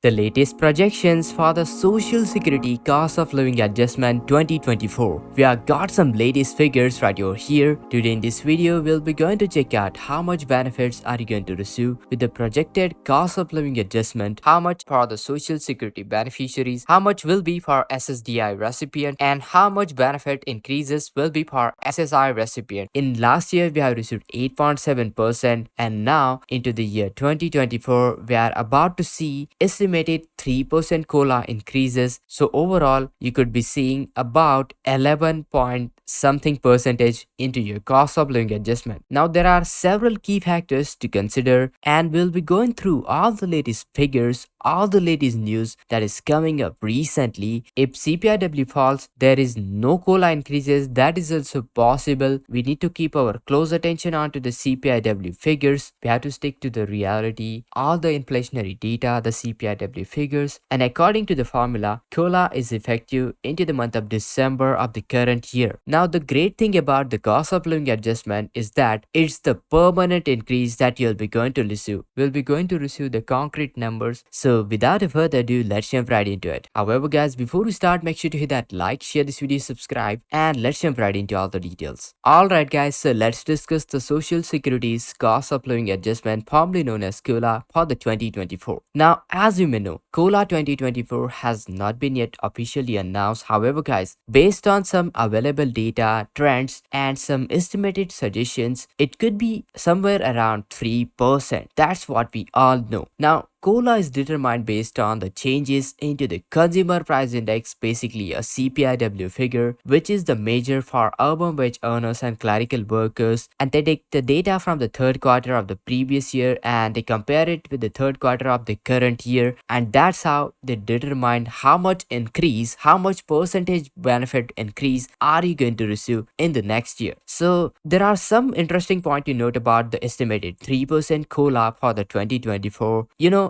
The latest projections for the Social Security Cost of Living Adjustment 2024. We have got some latest figures right over here. Today in this video, we'll be going to check out how much benefits are you going to receive with the projected cost of living adjustment, how much for the Social Security beneficiaries, how much will be for SSDI recipient, and how much benefit increases will be for SSI recipient. In last year, we have received 8.7%, and now into the year 2024, we are about to see estimated 3% COLA increases. So overall, you could be seeing about 11 point something percentage into your cost of living adjustment. Now there are several key factors to consider, and we'll be going through all the latest figures, all the latest news that is coming up recently. If CPI-W falls, there is no COLA increases. That is also possible. We need to keep our close attention onto the CPI-W figures. We have to stick to the reality, all the inflationary data, the CPI-W figures, and according to the formula, COLA is effective into the month of December of the current year. Now the great thing about the cost of living adjustment is that it's the permanent increase that you'll be going to receive. We'll be going to receive the concrete numbers. So without a further ado, let's jump right into it. However guys, before we start, make sure to hit that like, share this video, subscribe, and let's jump right into all the details. Alright guys, so let's discuss the Social Security's cost of living adjustment, formerly known as COLA, for the 2024. Now as you may know, COLA 2024 has not been yet officially announced. However guys, based on some available data, trends, and some estimated suggestions, it could be somewhere around 3%. That's what we all know. Now COLA is determined based on the changes into the Consumer Price Index, basically a CPI-W figure, which is the measure for urban wage earners and clerical workers. And they take the data from the third quarter of the previous year and they compare it with the third quarter of the current year. And that's how they determine how much increase, how much percentage benefit increase are you going to receive in the next year. So there are some interesting points to note about the estimated 3% COLA for the 2024.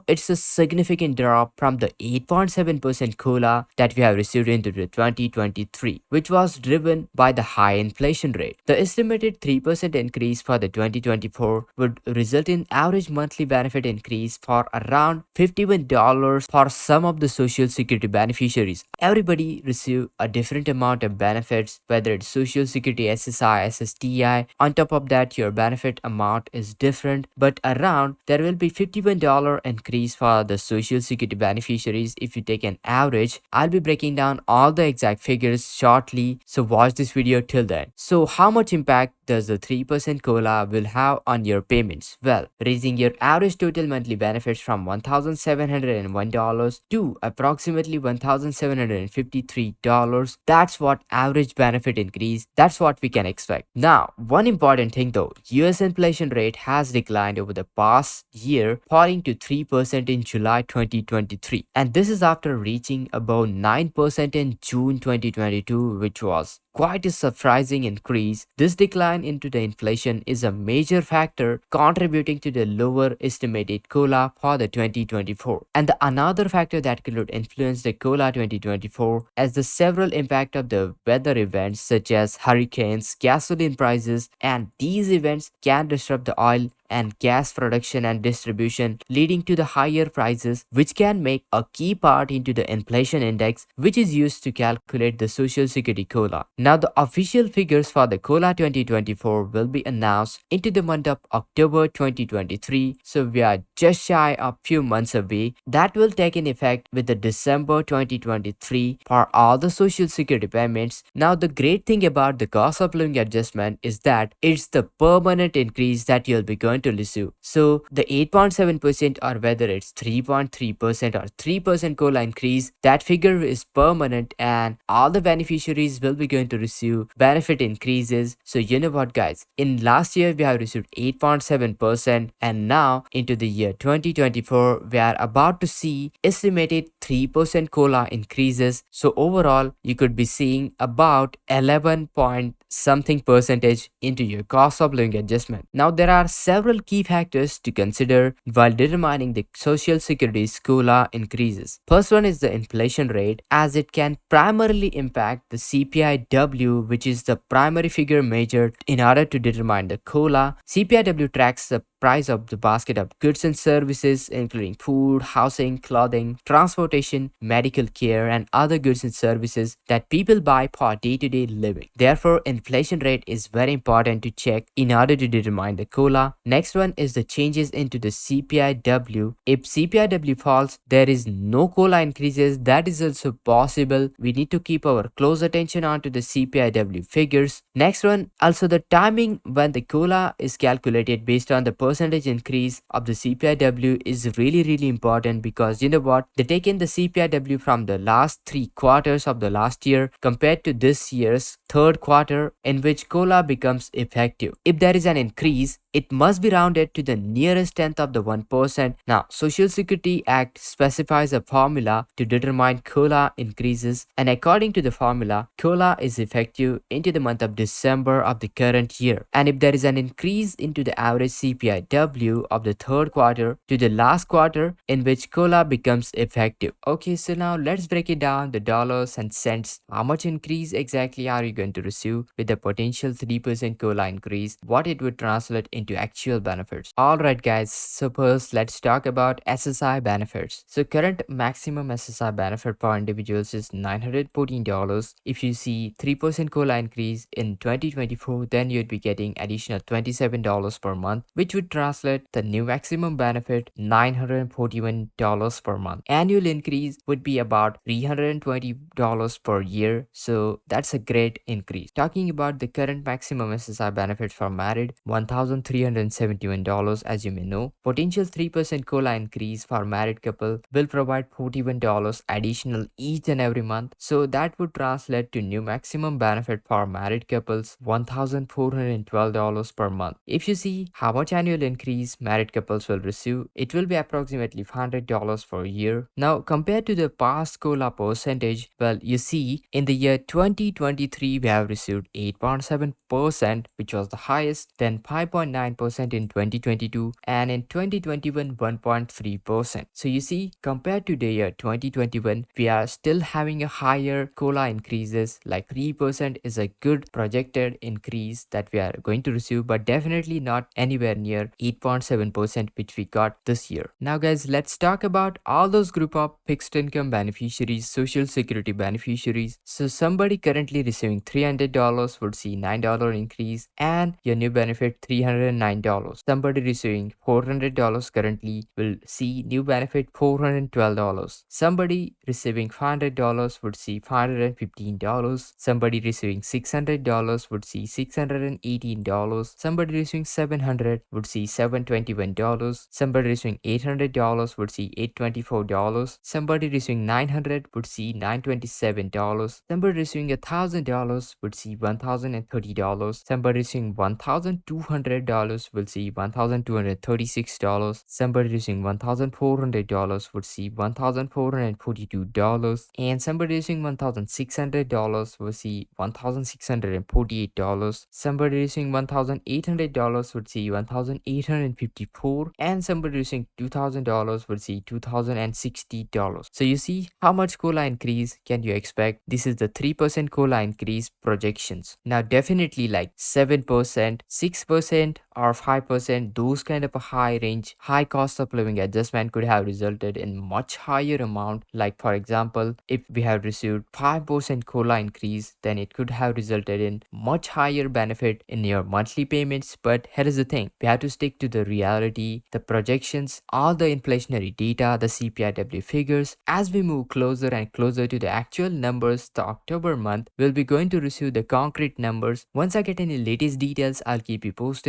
It's a significant drop from the 8.7% COLA that we have received into the 2023, which was driven by the high inflation rate. The estimated 3% increase for the 2024 would result in average monthly benefit increase for around $51 for some of the Social Security beneficiaries. Everybody receive a different amount of benefits, whether it's Social Security SSI, SSDI. On top of that, your benefit amount is different, but around there will be $51 increase for the Social Security beneficiaries if you take an average. I'll be breaking down all the exact figures shortly, so watch this video till then. So how much impact does the 3% COLA will have on your payments? Well, raising your average total monthly benefits from $1,701 to approximately $1,753. That's what average benefit increase, that's what we can expect. Now, one important thing though, US inflation rate has declined over the past year, falling to 3% in July 2023, and this is after reaching above 9% in June 2022, which was quite a surprising increase. This decline into the inflation is a major factor contributing to the lower estimated COLA for the 2024. And another factor that could influence the COLA 2024 is the several impact of the weather events such as hurricanes, gasoline prices, and these events can disrupt the oil and gas production and distribution, leading to the higher prices, which can make a key part into the inflation index, which is used to calculate the Social Security COLA. Now the official figures for the COLA 2024 will be announced into the month of October 2023, so we are just shy of few months away. That will take in effect with the December 2023 for all the Social Security payments. Now the great thing about the cost of living adjustment is that it's the permanent increase that you'll be going to receive. So the 8.7% or whether it's 3.3% or 3% COLA increase, that figure is permanent and all the beneficiaries will be going to receive benefit increases. So you know what guys, in last year we have received 8.7% and now into the year 2024 we are about to see estimated 3% COLA increases. So overall you could be seeing about 11 point something percentage into your cost of living adjustment. Now there are several several key factors to consider while determining the Social Security's COLA increases. First one is the inflation rate, as it can primarily impact the CPI-W, which is the primary figure measured in order to determine the COLA. CPI-W tracks the price of the basket of goods and services, including food, housing, clothing, transportation, medical care, and other goods and services that people buy for day-to-day living. Therefore, inflation rate is very important to check in order to determine the COLA. Next one is the changes into the CPI-W. If CPI-W falls, there is no COLA increases. That is also possible. We need to keep our close attention onto the CPI-W figures. Next one, also the timing when the COLA is calculated based on the percentage increase of the CPI-W is really important, because you know what, they take in the CPI-W from the last 3 quarters of the last year compared to this year's third quarter, in which COLA becomes effective. If there is an increase, it must be rounded to the nearest tenth of the 1%. Now, Social Security Act specifies a formula to determine COLA increases, and according to the formula, COLA is effective into the month of December of the current year. And if there is an increase into the average CPI-W of the third quarter to the last quarter, in which COLA becomes effective. Okay, so now let's break it down the dollars and cents. How much increase exactly are you going to receive with the potential 3% COLA increase? What it would translate into actual benefits. Alright guys, so first let's talk about SSI benefits. So current maximum SSI benefit for individuals is $914. If you see 3% COLA increase in 2024, then you'd be getting additional $27 per month, which would translate the new maximum benefit $941 per month. Annual increase would be about $320 per year, so that's a great increase. Talking about the current maximum SSI benefits for married, $1,371, as you may know. Potential 3% COLA increase for married couple will provide $41 additional each and every month, so that would translate to new maximum benefit for married couples $1,412 per month. If you see how much annual increase married couples will receive, it will be approximately $500 per year. Now, compared to the past COLA percentage, well, you see in the year 2023 we have received 8.7%, which was the highest, then 5.9% in 2022, and in 2021 1.3%. So you see, compared to the year 2021, we are still having a higher COLA increases. Like 3% is a good projected increase that we are going to receive, but definitely not anywhere near 8.7% which we got this year. Now guys, let's talk about all those group of fixed income beneficiaries, Social Security beneficiaries. So somebody currently receiving $300 would see $9 increase, and your new benefit $309. Somebody receiving $400 currently will see new benefit $412. Somebody receiving $500 would see $515. Somebody receiving $600 would see $618. Somebody receiving $700 would see $721. Somebody receiving $800 would see $824. Somebody receiving $900 would see $927. Somebody receiving $1,000 would see $1,030. Somebody receiving $1,200 will see $1,236. Somebody receiving $1,400 would see $1,442. And somebody receiving $1,600 will see $1,648. Somebody receiving $1,800 would see $1,854. And somebody receiving $2,000 would see $2,060. So you see how much COLA increase can you expect? This is the 3% COLA increase projections. Now definitely like 7%, 6% or 5%, those kind of a high range, high cost of living adjustment could have resulted in much higher amount. Like for example, if we have received 5% COLA increase, then it could have resulted in much higher benefit in your monthly payments. But here is the thing, we have to stick to the reality, the projections, all the inflationary data, the CPI-W figures. As we move closer and closer to the actual numbers, the October month, we'll be going to receive the concrete numbers. Once I get any latest details, I'll keep you posted.